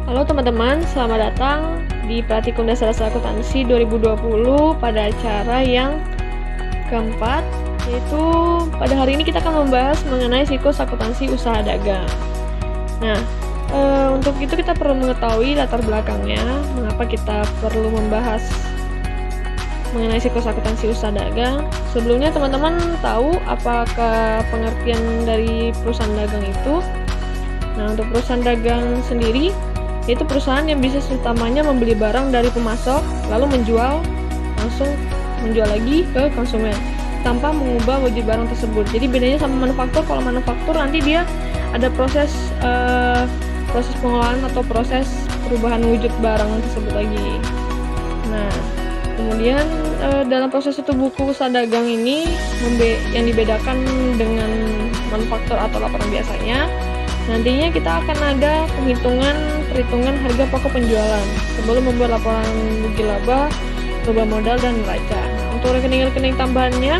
Halo teman-teman, selamat datang di Praktikum Dasar Akuntansi 2020 pada acara yang keempat, yaitu pada hari ini kita akan membahas mengenai siklus akuntansi usaha dagang. Nah, untuk itu kita perlu mengetahui latar belakangnya, mengapa kita perlu membahas mengenai siklus akuntansi usaha dagang. Sebelumnya teman-teman tahu apakah pengertian dari perusahaan dagang itu? Nah, untuk perusahaan dagang sendiri, yaitu perusahaan yang bisnis utamanya membeli barang dari pemasok, lalu langsung menjual lagi ke konsumen tanpa mengubah wujud barang tersebut. Jadi bedanya sama manufaktur, kalau manufaktur nanti dia ada proses pengolahan atau proses perubahan wujud barang tersebut lagi. Nah, kemudian dalam proses tutup buku usaha dagang ini yang dibedakan dengan manufaktur atau laporan biasanya, nantinya kita akan ada perhitungan harga pokok penjualan sebelum membuat laporan rugi laba, laba modal, dan neraca. Untuk rekening-rekening tambahannya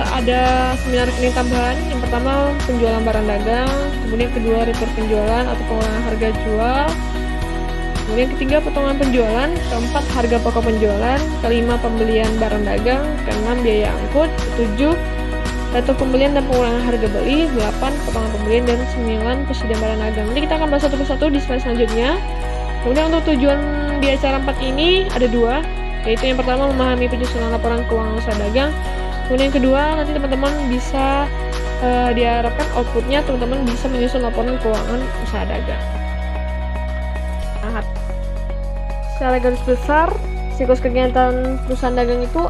ada 9 rekening tambahan. Yang pertama penjualan barang dagang, kemudian kedua retur penjualan atau pengurangan harga jual, kemudian ketiga potongan penjualan, keempat harga pokok penjualan, kelima pembelian barang dagang, keenam biaya angkut, ketujuh retur pembelian dan pengurangan harga beli, 8 potongan pembelian, dan 9 persediaan barang dagang. Nanti kita akan bahas satu persatu di slide selanjutnya. Kemudian untuk tujuan di acara 4 ini ada 2, yaitu yang pertama memahami penyusunan laporan keuangan usaha dagang. Kemudian yang kedua, nanti teman-teman bisa diharapkan outputnya teman-teman bisa menyusun laporan keuangan usaha dagang. Nah, secara garis besar, siklus kegiatan perusahaan dagang itu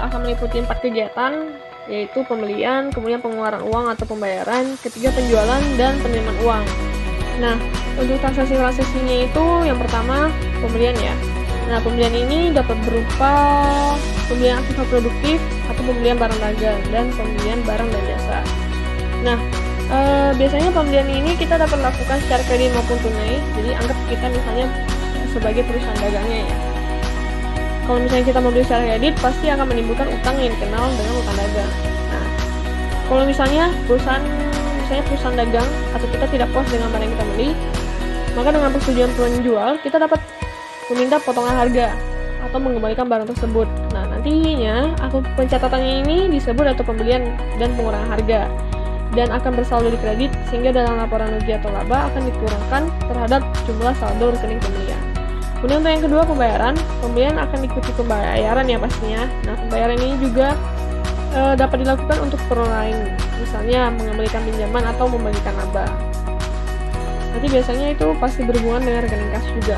akan meliputi 4 kegiatan, yaitu pembelian, kemudian pengeluaran uang atau pembayaran, ketiga penjualan, dan penerimaan uang. Nah, untuk transaksi-transaksinya itu yang pertama pembelian ya. Nah, pembelian ini dapat berupa pembelian aktif atau produktif atau pembelian barang dagang dan pembelian barang dan jasa. Nah, biasanya pembelian ini kita dapat lakukan secara kredit maupun tunai. Jadi anggap kita misalnya sebagai perusahaan dagangnya ya. Kalau misalnya kita membeli secara kredit, pasti akan menimbulkan utang yang dikenal dengan utang dagang. Nah, kalau misalnya perusahaan dagang atau kita tidak puas dengan barang yang kita beli, maka dengan persetujuan penjual, kita dapat meminta potongan harga atau mengembalikan barang tersebut. Nah, nantinya akun pencatatannya ini disebut atau pembelian dan pengurangan harga dan akan bersaldo di kredit, sehingga dalam laporan rugi atau laba akan dikurangkan terhadap jumlah saldo rekening pembelian. Kemudian untuk yang kedua pembelian akan diikuti pembayaran ya pastinya. Nah, pembayaran ini juga dapat dilakukan untuk keperluan lain, misalnya mengembalikan pinjaman atau membagikan laba. Nanti biasanya itu pasti berhubungan dengan rekening kas juga.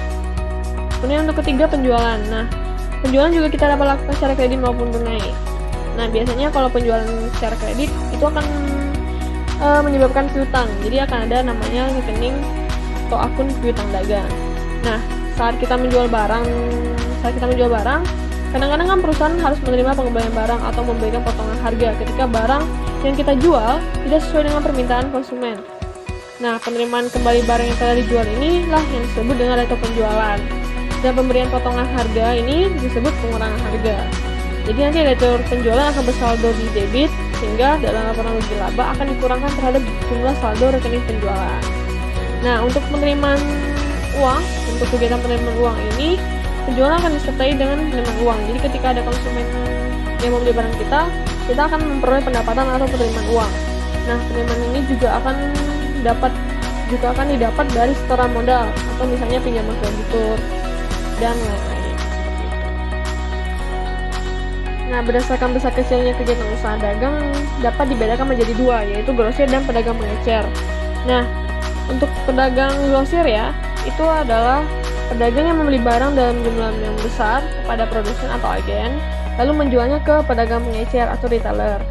Kemudian untuk ketiga penjualan. Nah, penjualan juga kita dapat lakukan secara kredit maupun tunai. Nah, biasanya kalau penjualan secara kredit itu akan menyebabkan piutang. Jadi akan ada namanya rekening atau akun piutang dagang. Nah, saat kita menjual barang, kadang-kadang kan perusahaan harus menerima pengembalian barang atau memberikan potongan harga ketika barang yang kita jual tidak sesuai dengan permintaan konsumen. Nah, penerimaan kembali barang yang telah dijual inilah yang disebut dengan retur penjualan. Dan pemberian potongan harga ini disebut pengurangan harga. Jadi nanti retur penjualan akan bersaldo di debit, sehingga dalam laporan rugi laba akan dikurangkan terhadap jumlah saldo rekening penjualan. Nah, untuk penerimaan uang, untuk kegiatan penerimaan uang ini, penjualan akan disertai dengan penerimaan uang. Jadi ketika ada konsumen yang membeli barang kita akan memperoleh pendapatan atau penerimaan uang. Nah, penerimaan ini juga akan didapat dari setoran modal atau misalnya pinjaman kreditur dan lain-lain. Nah, berdasarkan besar kecilnya kegiatan usaha dagang dapat dibedakan menjadi 2, yaitu grosir dan pedagang pengecer. Nah, untuk pedagang grosir ya, itu adalah pedagang yang membeli barang dalam jumlah yang besar kepada produsen atau agen, lalu menjualnya ke pedagang pengecer atau retailer.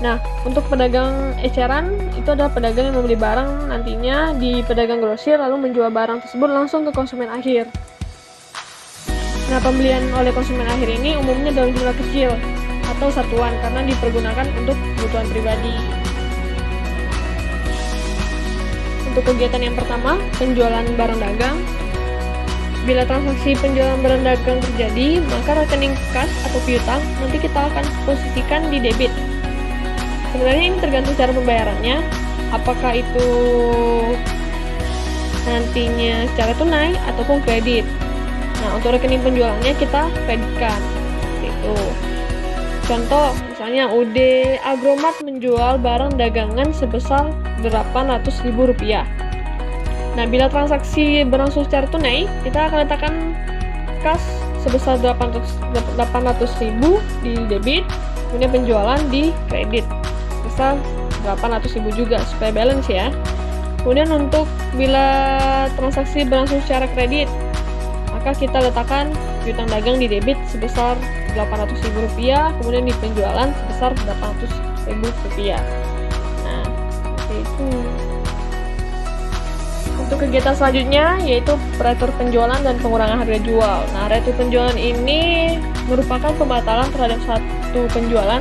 Nah, untuk pedagang eceran, itu adalah pedagang yang membeli barang nantinya di pedagang grosir, lalu menjual barang tersebut langsung ke konsumen akhir. Nah, pembelian oleh konsumen akhir ini umumnya dalam jumlah kecil atau satuan karena dipergunakan untuk kebutuhan pribadi. Untuk kegiatan yang pertama, penjualan barang dagang. Bila transaksi penjualan barang dagang terjadi, maka rekening kas atau piutang nanti kita akan posisikan di debit. Sebenarnya ini tergantung cara pembayarannya, apakah itu nantinya secara tunai ataupun kredit. Nah, untuk rekening penjualannya kita kreditkan. Itu. Contoh, misalnya UD Agromart menjual barang dagangan sebesar Rp800.000. Nah, bila transaksi berlangsung secara tunai, kita akan letakkan kas sebesar 800.000 di debit, kemudian penjualan di kredit sebesar 800.000 juga, supaya balance ya. Kemudian untuk bila transaksi berlangsung secara kredit, maka kita letakkan piutang dagang di debit sebesar Rp800.000, kemudian di penjualan sebesar Rp800.000. Nah, seperti itu. Untuk kegiatan selanjutnya yaitu retur penjualan dan pengurangan harga jual. Nah, retur penjualan ini merupakan pembatalan terhadap satu penjualan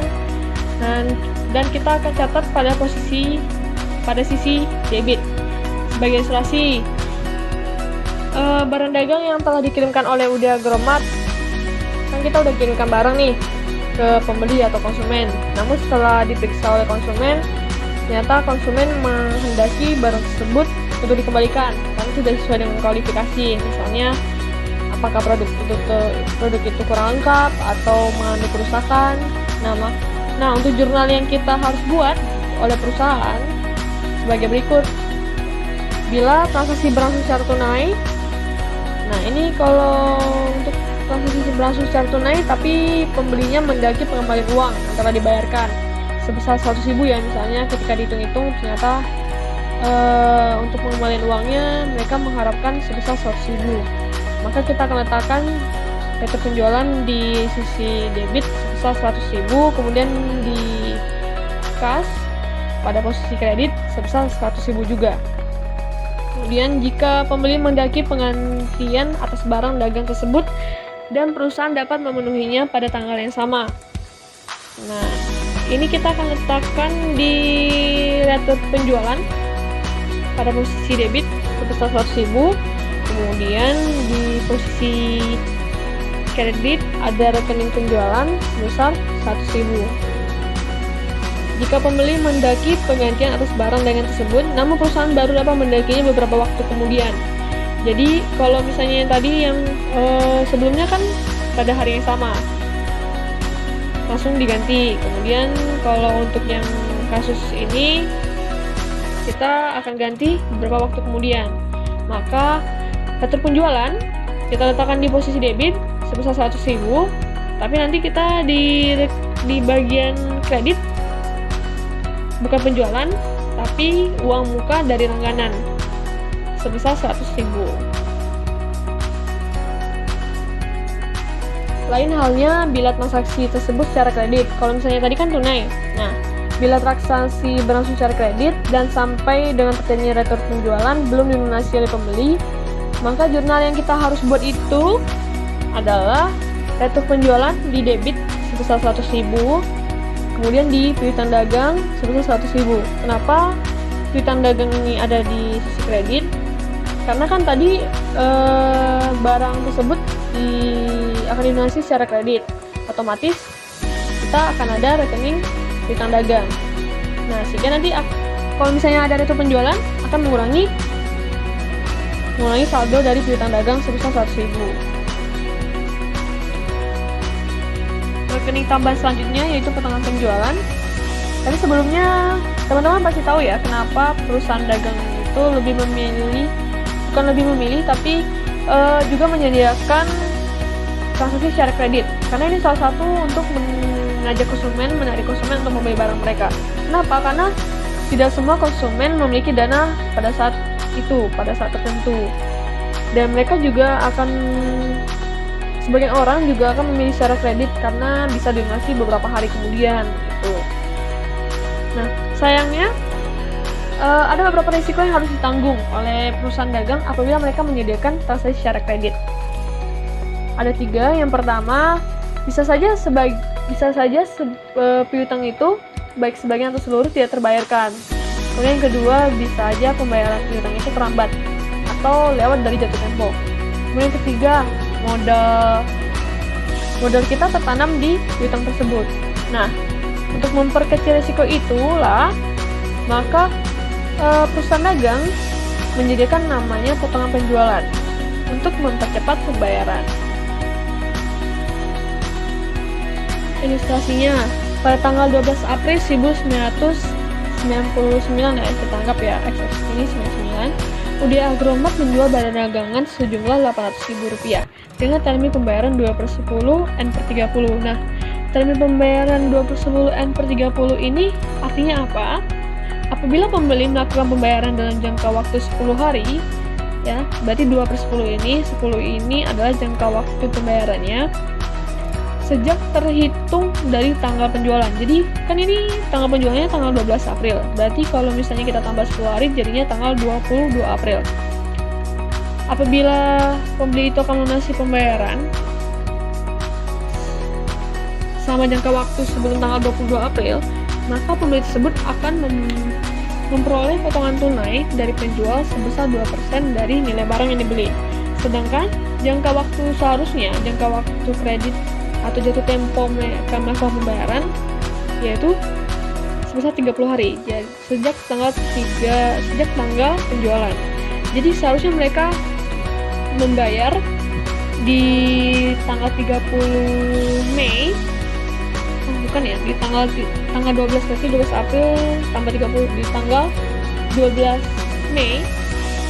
dan kita akan catat pada sisi debit. Sebagai ilustrasi, barang dagang yang telah dikirimkan oleh UD Agromart, kan kita udah kirimkan barang nih ke pembeli atau konsumen. Namun setelah diperiksa oleh konsumen, ternyata konsumen menghendaki barang tersebut untuk dikembalikan karena tidak sesuai dengan kualifikasi. Misalnya, apakah produk itu kurang lengkap atau mengalami kerusakan. Nah, untuk jurnal yang kita harus buat oleh perusahaan sebagai berikut. Bila transaksi berlangsung secara tunai, nah ini kalau untuk transaksi berlangsung secara tunai tapi pembelinya mendaki pengembalian uang yang telah dibayarkan sebesar 100.000 ya, misalnya ketika dihitung-hitung ternyata untuk pengembalian uangnya mereka mengharapkan sebesar 100.000, maka kita akan letakkan retur penjualan di sisi debit sebesar 100.000, kemudian di kas pada posisi kredit sebesar 100.000 juga. Kemudian jika pembeli mendaki penggantian atas barang dagang tersebut dan perusahaan dapat memenuhinya pada tanggal yang sama. Nah, ini kita akan letakkan di retur penjualan pada posisi debit sebesar 100.000, kemudian di posisi kredit ada rekening penjualan sebesar 100.000. Jika pembeli mendaki penggantian atas barang dagangan tersebut, namun perusahaan baru dapat mendakinya beberapa waktu kemudian. Jadi kalau misalnya yang tadi yang sebelumnya kan pada hari yang sama langsung diganti, kemudian kalau untuk yang kasus ini kita akan ganti beberapa waktu kemudian. Maka retur penjualan kita letakkan di posisi debit sebesar 100.000, tapi nanti kita di bagian kredit bukan penjualan tapi uang muka dari langganan sebesar 100.000. Lain halnya bila transaksi tersebut secara kredit. Kalau misalnya tadi kan tunai. Nah, bila transaksi berlangsung secara kredit dan sampai dengan terjadinya retur penjualan belum dilunasi oleh pembeli, maka jurnal yang kita harus buat itu adalah retur penjualan di debit sebesar 100.000, kemudian di piutang dagang sebesar 100.000. Kenapa piutang dagang ini ada di sisi kredit? Karena kan tadi barang tersebut akan dilunasi secara kredit, otomatis kita akan ada rekening piutang dagang. Nah, sehingga nanti kalau misalnya ada retur penjualan akan mengurangi saldo dari piutang dagang sebesar 100.000. Rekening tambahan selanjutnya yaitu potongan penjualan. Tapi sebelumnya teman-teman pasti tahu ya kenapa perusahaan dagang itu tapi juga menyediakan transaksi secara kredit. Karena ini salah satu untuk menarik konsumen untuk membeli barang mereka. Kenapa? Karena tidak semua konsumen memiliki dana pada saat tertentu. Dan mereka juga sebagian orang juga akan memilih secara kredit karena bisa dilunasi beberapa hari kemudian gitu. Nah, sayangnya ada beberapa risiko yang harus ditanggung oleh perusahaan dagang apabila mereka menyediakan transaksi secara kredit. Ada 3. Yang pertama, bisa saja piutang itu baik sebagian atau seluruh tidak terbayarkan. Kemudian yang kedua, bisa saja pembayaran piutang itu terlambat atau lewat dari jatuh tempo. Kemudian yang ketiga, modal kita tertanam di piutang tersebut. Nah, untuk memperkecil risiko itulah maka perusahaan dagang menyediakan namanya potongan penjualan untuk mempercepat pembayaran. Ilustrasinya, pada tanggal 12 April 1999 ya, kita anggap ya, XX ini 99, UD Agromart menjual barang dagangan sejumlah Rp800.000 dengan termin pembayaran 2/10 N/30. Nah, termin pembayaran 2/10 N/30 ini artinya apa? Apabila pembeli melakukan pembayaran dalam jangka waktu 10 hari, ya, berarti 2/10 ini, 10 ini adalah jangka waktu pembayarannya sejak terhitung dari tanggal penjualan. Jadi kan ini tanggal penjualannya tanggal 12 April. Berarti kalau misalnya kita tambah 10 hari jadinya tanggal 22 April. Apabila pembeli itu akan melunasi pembayaran selama jangka waktu sebelum tanggal 22 April, maka pembeli tersebut akan memperoleh potongan tunai dari penjual sebesar 2% dari nilai barang yang dibeli. Sedangkan jangka waktu seharusnya, jangka waktu kredit atau jatuh tempo mereka melakukan pembayaran yaitu sebesar 30 hari sejak tanggal penjualan. Jadi seharusnya mereka membayar di tanggal 30 Mei. Bukan ya, di tanggal 12, berarti 12 April tambah 30 di tanggal 12 Mei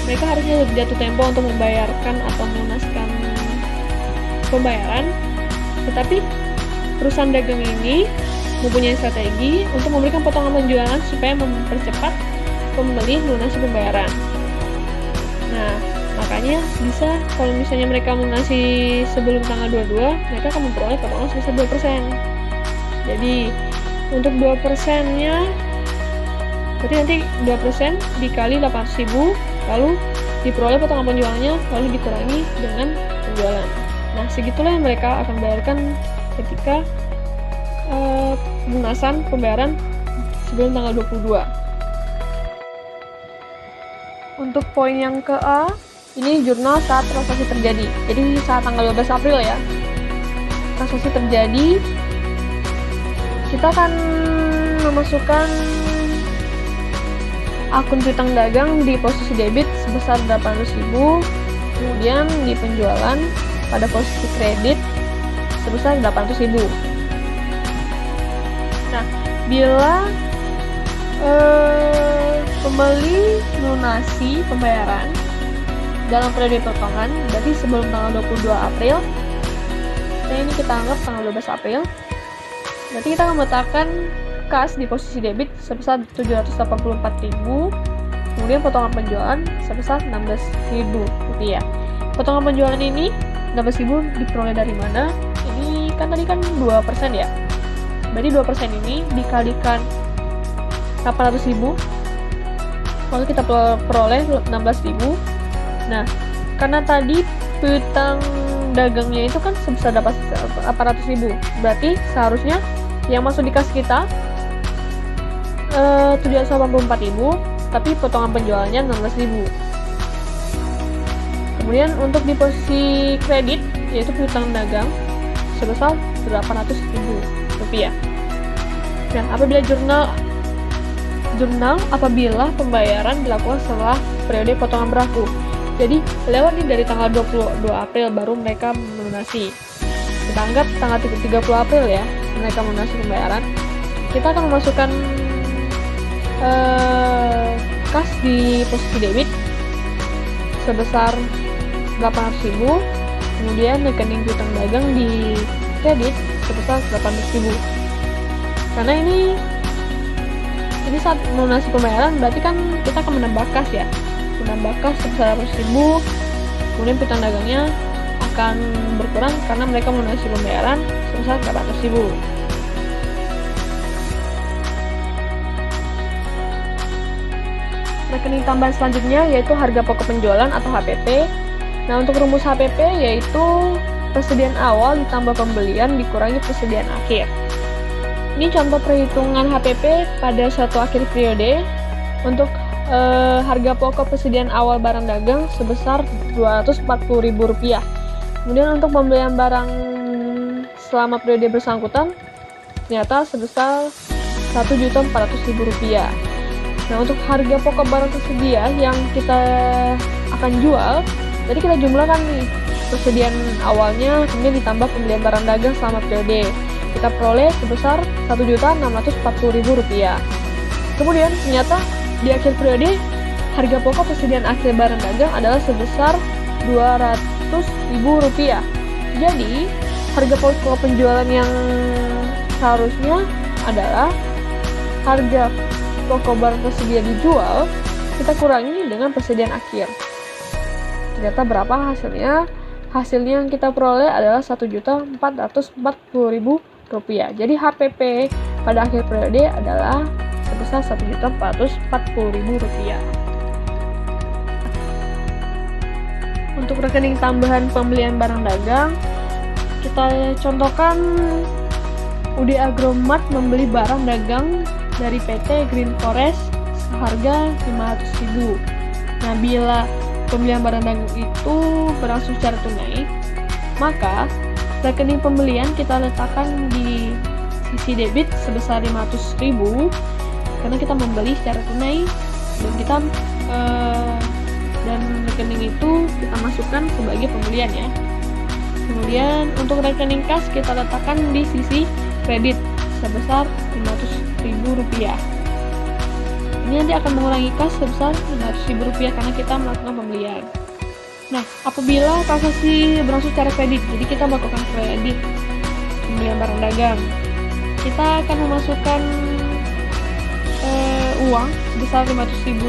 mereka harusnya jatuh tempo untuk membayarkan atau melunaskan pembayaran. Tetapi perusahaan dagang ini mempunyai strategi untuk memberikan potongan penjualan supaya mempercepat pembeli melunasi pembayaran. Nah, makanya bisa kalau misalnya mereka melunasi sebelum tanggal 22, mereka akan memperoleh potongan sebesar 2%. Jadi, untuk 2%-nya berarti nanti 2% dikali 800.000, lalu diperoleh potongan penjualannya, lalu dikurangi dengan penjualan. Nah, segitulah yang mereka akan bayarkan ketika pelunasan pembayaran sebelum tanggal 22. Untuk poin yang ke A, ini jurnal saat transaksi terjadi. Jadi saat tanggal 12 April ya, transaksi terjadi, kita akan memasukkan akun piutang dagang di posisi debit sebesar 800.000, kemudian di penjualan pada posisi kredit sebesar 800.000. Nah, bila pembeli melunasi pembayaran dalam periode potongan, berarti sebelum tanggal 22 April, nah ini kita anggap tanggal 12 April, berarti kita akan meletakkan kas di posisi debit sebesar 784.000, kemudian potongan penjualan sebesar 16.000 rupiah. Potongan penjualan ini 16.000 diperoleh dari mana? Ini kan tadi kan 2% ya. Berarti 2% ini dikalikan 800.000, lalu kita peroleh 16.000. Nah, karena tadi piutang dagangnya itu kan sebesar 800.000, berarti seharusnya yang masuk di kas kita 784.000, tapi potongan penjualannya 16.000. Kemudian untuk di posisi kredit, yaitu piutang dagang sebesar 800.000 rupiah. Nah, apabila jurnal apabila pembayaran dilakukan setelah periode potongan berlaku. Jadi, lewat nih dari tanggal 22 April baru mereka melunasi. Kita anggap tanggal 30 April ya, mereka melunasi pembayaran. Kita akan memasukkan kas di posisi debit sebesar 800.000, kemudian rekening piutang dagang di kredit sebesar 800.000. Karena ini saat melunasi pembayaran berarti kan kita akan menambah kas ya, menambah kas sebesar 800.000, kemudian piutang dagangnya akan berkurang karena mereka melunasi pembayaran sebesar 800.000. Rekening tambahan selanjutnya yaitu harga pokok penjualan atau HPP. Nah, untuk rumus HPP yaitu persediaan awal ditambah pembelian dikurangi persediaan akhir. Ini contoh perhitungan HPP pada suatu akhir periode. Untuk harga pokok persediaan awal barang dagang sebesar Rp240.000. Kemudian untuk pembelian barang selama periode bersangkutan ternyata sebesar Rp1.400.000. Nah, untuk harga pokok barang tersedia yang kita akan jual, jadi kita jumlahkan nih persediaan awalnya, kemudian ditambah pembelian barang dagang selama periode. Kita peroleh sebesar Rp1.640.000. Kemudian ternyata di akhir periode, harga pokok persediaan akhir barang dagang adalah sebesar Rp200.000. Jadi, harga pokok penjualan yang seharusnya adalah harga pokok barang tersedia dijual, kita kurangi dengan persediaan akhir. Ternyata berapa hasilnya? Hasilnya yang kita peroleh adalah Rp1.440.000. Jadi HPP pada akhir periode adalah sebesar Rp1.440.000. Untuk rekening tambahan pembelian barang dagang, kita contohkan UD Agromart membeli barang dagang dari PT Green Forest seharga Rp500.000. Nah, bila pembelian barang dagang itu berlangsung secara tunai, maka rekening pembelian kita letakkan di sisi debit sebesar Rp500.000 karena kita membeli secara tunai, dan kita dan rekening itu kita masukkan sebagai pembelian ya. Kemudian untuk rekening kas kita letakkan di sisi kredit sebesar Rp500.000. Ini nanti akan mengurangi kas sebesar Rp500.000 karena kita melakukan pembelian. Nah, apabila transaksi berlangsung secara kredit, jadi kita melakukan kredit pembelian barang dagang, kita akan memasukkan uang sebesar Rp500.000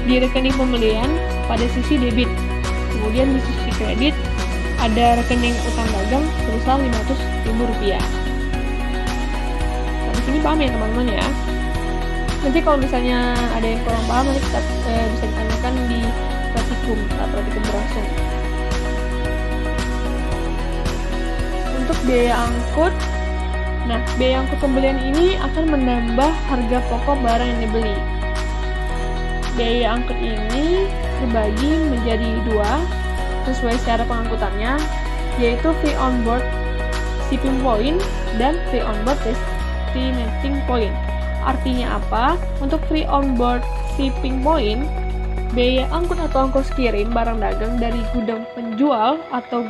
di rekening pembelian pada sisi debit. Kemudian di sisi kredit ada rekening utang dagang sebesar Rp500.000. Nah, di sini paham ya teman-teman ya. Nanti kalau misalnya ada yang kurang paham, nanti kita bisa ditanyakan di praktikum saat praktikum berlangsung. Untuk biaya angkut, nah biaya angkut pembelian ini akan menambah harga pokok barang yang dibeli. Biaya angkut ini dibagi menjadi dua sesuai syarat pengangkutannya, yaitu fee on board shipping point dan fee on board destinating point. Artinya apa? Untuk free on board shipping point, biaya angkut atau ongkos kirim barang dagang dari gudang penjual atau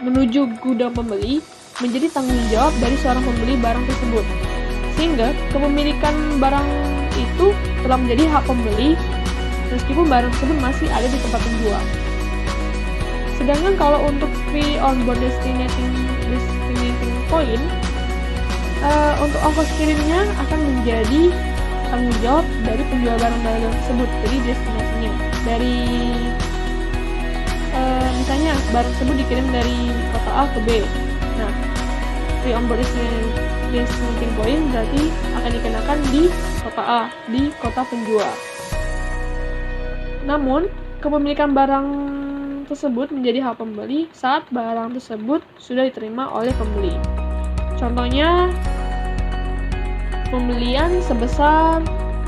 menuju gudang pembeli menjadi tanggung jawab dari seorang pembeli barang tersebut. Sehingga kepemilikan barang itu telah menjadi hak pembeli meskipun barang tersebut masih ada di tempat penjual. Sedangkan kalau untuk free on board destinating point, untuk ongkos kirimnya akan menjadi tanggung jawab dari penjual barang dagang tersebut, jadi destinasinya. Dari misalnya barang tersebut dikirim dari kota A ke B. Nah, free on board destinating point berarti akan dikenakan di kota A, di kota penjual. Namun, kepemilikan barang tersebut menjadi hak pembeli saat barang tersebut sudah diterima oleh pembeli. Contohnya, pembelian sebesar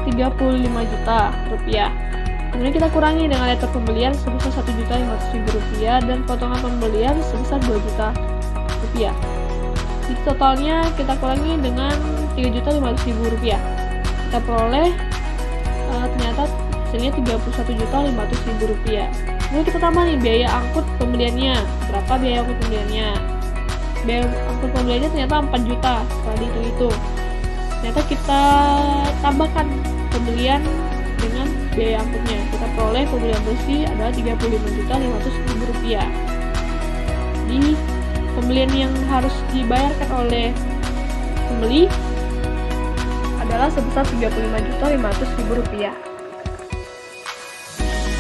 Rp35 juta. Kemudian kita kurangi dengan letter pembelian sebesar Rp1.500.000 dan potongan pembelian sebesar Rp2 juta. Jadi totalnya kita kurangi dengan Rp3.500.000. Kita peroleh ternyata hasilnya Rp31.500.000. Kemudian kita tambah nih biaya angkut pembeliannya. Berapa biaya angkut pembeliannya? Biaya angkut pembeliannya ternyata 4 juta. Setelah dihitung-hitung, ternyata kita tambahkan pembelian dengan biaya angkutnya. Kita peroleh pembelian bersih adalah Rp35.500.000. Di pembelian yang harus dibayarkan oleh pembeli adalah sebesar Rp35.500.000.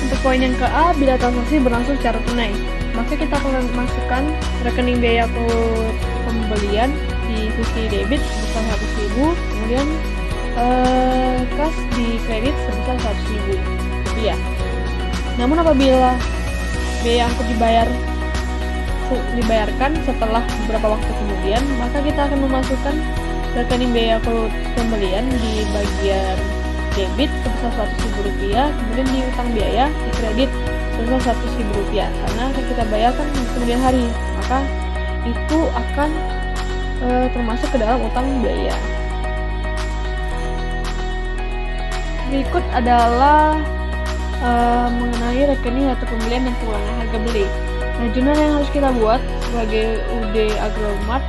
Untuk poin yang ke A, bila transaksi berlangsung secara tunai, maka kita akan masukkan rekening biaya angkut pembelian di sisi debit sebesar Rp100.000, kemudian kas di kredit sebesar Rp100.000. Namun apabila biaya angkut dibayarkan setelah beberapa waktu kemudian, maka kita akan memasukkan rekening biaya angkut pembelian di bagian debit sebesar Rp100.000, kemudian di utang biaya di kredit sebesar Rp100.000 karena akan kita bayarkan di kemudian hari, maka itu akan termasuk ke dalam utang biaya. Berikut adalah mengenai rekening atau pembelian dan pengulangan harga beli. Nah, jurnal yang harus kita buat sebagai UD Agromat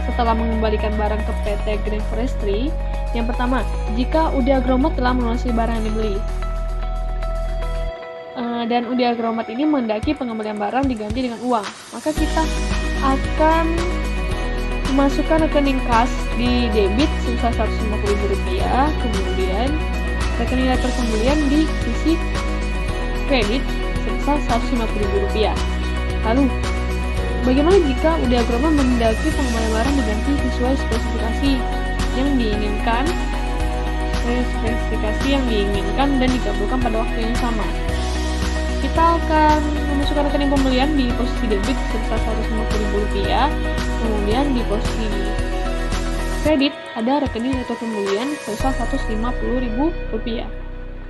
setelah mengembalikan barang ke PT Green Forestry. Yang pertama, jika UD Agromat telah melunasi barang yang dibeli. Dan UD Agromat ini menghendaki pengembalian barang diganti dengan uang, maka kita akan memasukkan rekening kas di debit sebesar Rp150.000, kemudian rekening letter pembelian di sisi kredit sebesar Rp150.000. Lalu, bagaimana jika UD Agromat menghendaki pengembalian barang diganti sesuai spesifikasi yang diinginkan dan digabungkan pada waktu yang sama? Kita akan memasukkan rekening pembelian di posisi debit sebesar Rp150.000, kemudian di posisi kredit ada rekening letter pembelian sebesar Rp150.000.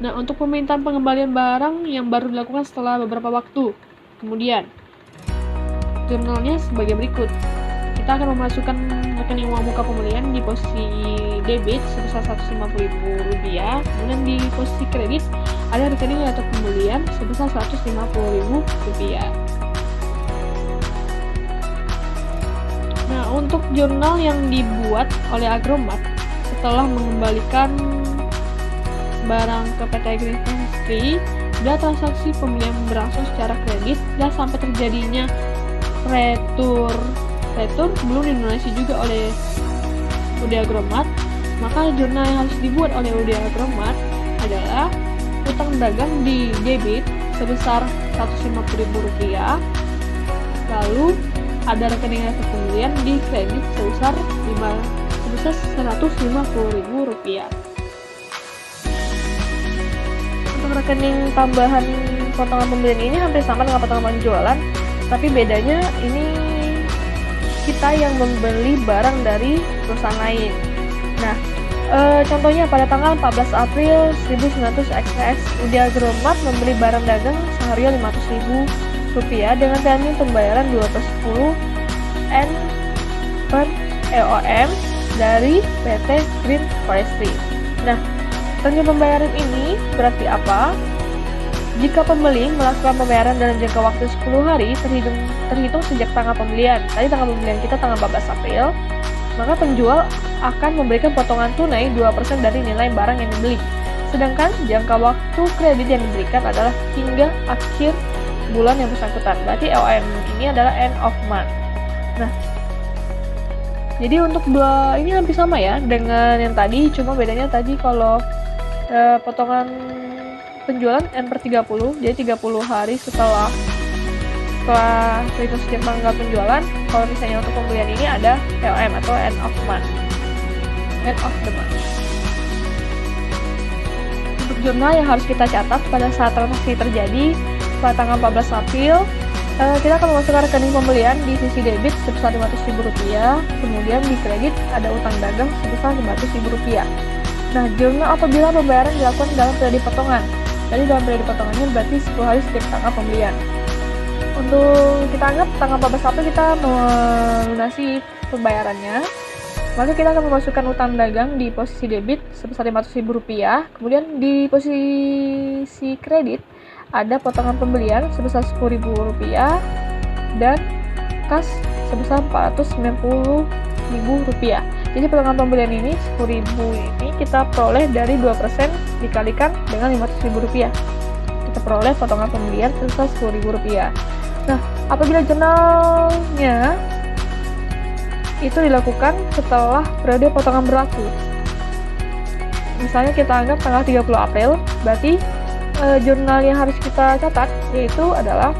Nah, untuk permintaan pengembalian barang yang baru dilakukan setelah beberapa waktu kemudian, jurnalnya sebagai berikut. Kita akan memasukkan rekening uang muka pembelian di posisi debit sebesar Rp150.000, kemudian di posisi kredit ada rekening letter pembelian sebesar Rp150.000. Nah, untuk jurnal yang dibuat oleh Agromat setelah mengembalikan barang ke PT Green Forestry, dan transaksi pembelian berlangsung secara kredit dan sampai terjadinya retur belum dilunasi juga oleh UD Agromat, maka jurnal yang harus dibuat oleh UD Agromat adalah utang dagang di debit sebesar Rp150.000, lalu ada rekening letter pembelian di kredit sebesar Rp150.000. Untuk rekening tambahan potongan pembelian ini hampir sama dengan potongan penjualan, tapi bedanya ini kita yang membeli barang dari perusahaan lain. Nah, contohnya pada tanggal 14 April 1900 XS, UD Agromat membeli barang dagang seharga Rp500.000 dengan termin pembayaran 2/10 N per EOM dari PT Green Forestry. Nah, termin pembayaran ini berarti apa? Jika pembeli melakukan pembayaran dalam jangka waktu 10 hari terhitung sejak tanggal pembelian. Tadi tanggal pembelian kita tanggal 14 April, maka penjual akan memberikan potongan tunai 2% dari nilai barang yang dibeli. Sedangkan jangka waktu kredit yang diberikan adalah hingga akhir bulan yang bersangkutan. Berarti EOM ini adalah end of month. Nah, jadi untuk dua ini hampir sama ya dengan yang tadi, cuma bedanya tadi kalau potongan penjualan N/30, jadi 30 hari setelah terhitung sejak tanggal penjualan. Kalau misalnya untuk pembelian ini ada EOM atau end of the month. Untuk jurnal yang harus kita catat pada saat transaksi terjadi pada tanggal 14 April, kita akan memasukkan rekening pembelian di sisi debit sebesar Rp500.000, kemudian di kredit ada utang dagang sebesar Rp500.000. Nah, jurnal apabila pembayaran dilakukan dalam periode potongan. Jadi dalam periode potongannya berarti 10 hari sejak tanggal pembelian. Untuk kita anggap tanggal 14 April kita melunasi pembayarannya, maka kita akan memasukkan utang dagang di posisi debit sebesar Rp500.000, kemudian di posisi kredit ada potongan pembelian sebesar Rp10.000 dan kas sebesar Rp490.000. Jadi potongan pembelian ini Rp10.000 ini kita peroleh dari 2% dikalikan dengan Rp500.000. Kita peroleh potongan pembelian sebesar Rp10.000. Nah, apabila jurnalnya itu dilakukan setelah periode potongan berlaku, misalnya kita anggap tanggal 30 April, berarti jurnal yang harus kita catat yaitu adalah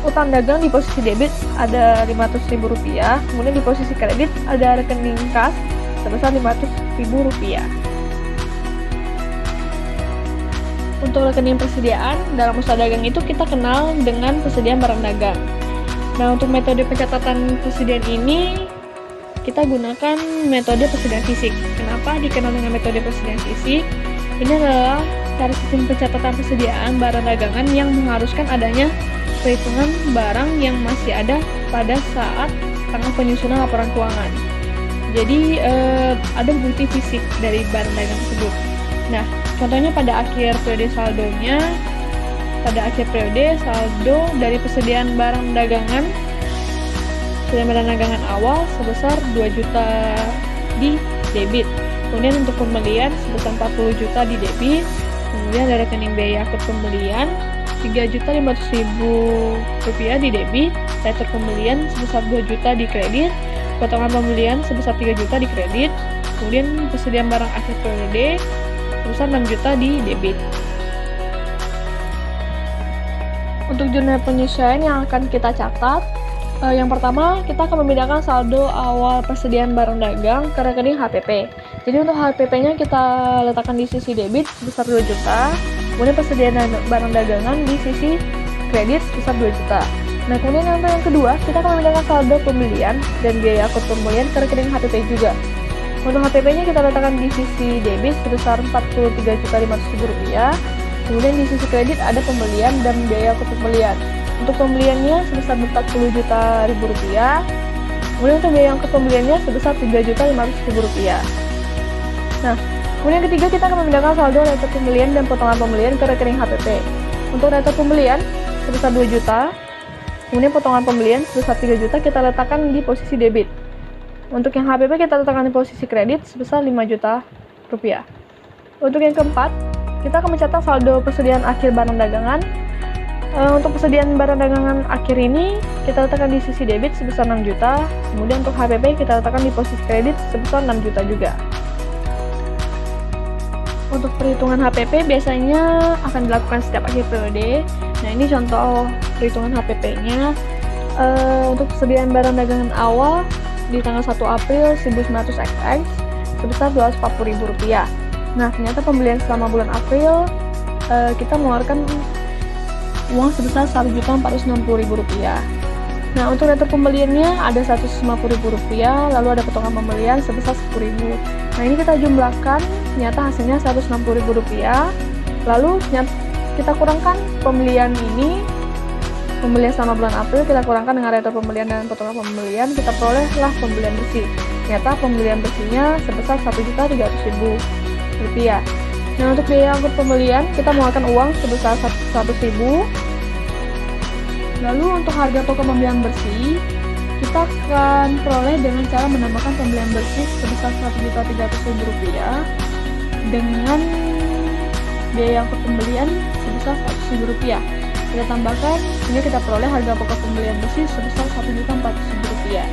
utang dagang di posisi debit ada Rp500.000, kemudian di posisi kredit ada rekening kas sebesar Rp500.000. Untuk rekening persediaan dalam usaha dagang itu kita kenal dengan persediaan barang dagang. Nah, untuk metode pencatatan persediaan ini kita gunakan metode persediaan fisik. Kenapa dikenal dengan metode persediaan fisik? Ini adalah cara sistem pencatatan persediaan barang dagangan yang mengharuskan adanya perhitungan barang yang masih ada pada saat tanggal penyusunan laporan keuangan. Jadi ada bukti fisik dari barang dagang tersebut. Nah, contohnya pada akhir periode saldonya, pada akhir periode saldo dari persediaan barang dagangan awal sebesar 2 juta di debit. Kemudian untuk pembelian sebesar 40 juta di debit. Kemudian dari rekening biaya akut pembelian 3.500.000 rupiah di debit. Letter pembelian sebesar 2 juta di kredit. Potongan pembelian sebesar 3 juta di kredit. Kemudian persediaan barang akhir periode sebesar 6 juta di debit. Untuk jurnal penyesuaian yang akan kita catat, yang pertama kita akan membedakan saldo awal persediaan barang dagang ke rekening HPP. Jadi untuk HPP-nya kita letakkan di sisi debit sebesar 2 juta, kemudian persediaan barang dagangan di sisi kredit sebesar 2 juta. Nah, kemudian untuk yang kedua, kita akan membedakan saldo pembelian dan biaya akut pembelian ke rekening HPP juga. Untuk HPP-nya kita letakkan di sisi debit sebesar 43.500.000 rupiah, kemudian di sisi kredit ada pembelian dan biaya akut pembelian. Untuk pembeliannya sebesar 40 juta rupiah, kemudian untuk biaya akut pembeliannya sebesar 3.500.000 rupiah. Nah, kemudian yang ketiga kita akan membedakan saldo letter pembelian dan potongan pembelian ke rekening HPP. Untuk letter pembelian sebesar 2 juta, kemudian potongan pembelian sebesar 3 juta kita letakkan di posisi debit. Untuk yang HPP kita letakkan di posisi kredit sebesar 5 juta rupiah. Untuk yang keempat, kita akan mencatat saldo persediaan akhir barang dagangan. Untuk persediaan barang dagangan akhir ini kita letakkan di sisi debit sebesar 6 juta, kemudian untuk HPP kita letakkan di posisi kredit sebesar 6 juta juga. Untuk perhitungan HPP biasanya akan dilakukan setiap akhir periode. Nah, ini contoh perhitungan HPP-nya. Untuk persediaan barang dagangan awal di tanggal 1 April 1900 XX sebesar Rp240.000. Nah, ternyata pembelian selama bulan April kita mengeluarkan uang sebesar Rp1.460.000. Nah, untuk letter pembeliannya ada Rp150.000, lalu ada potongan pembelian sebesar Rp10.000. Nah, ini kita jumlahkan, ternyata hasilnya Rp160.000. Lalu kita kurangkan pembelian ini, pembelian selama bulan April kita kurangkan dengan letter pembelian dan potongan pembelian, kita perolehlah pembelian bersih. Ternyata pembelian bersihnya sebesar Rp1.300.000. Nah, untuk biaya angkut pembelian kita mengeluarkan uang sebesar Rp100.000. Lalu untuk harga pokok pembelian bersih kita akan peroleh dengan cara menambahkan pembelian bersih sebesar Rp1.300.000 dengan biaya angkut pembelian sebesar Rp100.000. Kita tambahkan, sehingga kita peroleh harga pokok pembelian bersih sebesar Rp1.400.000.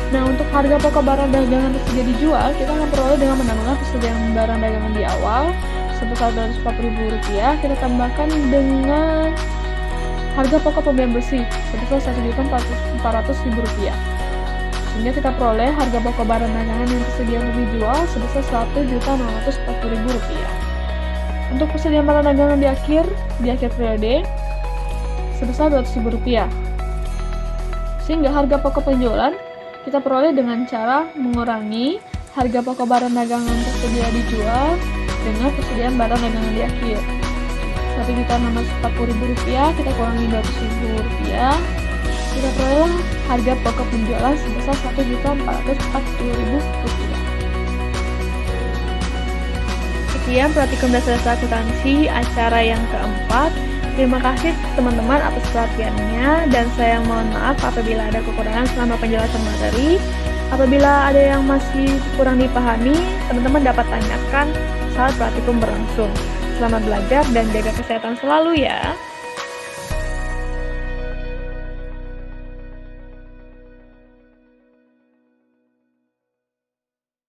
Nah, untuk harga pokok barang dagangan tersedia dijual, kita akan peroleh dengan menambahkan persediaan barang dagangan di awal sebesar Rp240.000. Kita tambahkan dengan harga pokok pembelian bersih sebesar Rp1.400.000. Sehingga kita peroleh harga pokok barang dagangan yang tersedia untuk dijual sebesar Rp1.640.000. Untuk persediaan barang dagangan di akhir periode sebesar Rp200.000. Sehingga harga pokok penjualan kita peroleh dengan cara mengurangi harga pokok barang dagangan tersedia dijual dengan persediaan barang dagangan di akhir. Rp1.640.000 kita kurangi Rp200.000, kita peroleh harga pokok penjualan sebesar Rp1.440.000. Sekian praktikum dasar akuntansi acara yang keempat. Terima kasih teman-teman atas perhatiannya, dan saya mohon maaf apabila ada kekurangan selama penjelasan materi. Apabila ada yang masih kurang dipahami, teman-teman dapat tanyakan saat praktikum berlangsung. Selamat belajar dan jaga kesehatan selalu ya.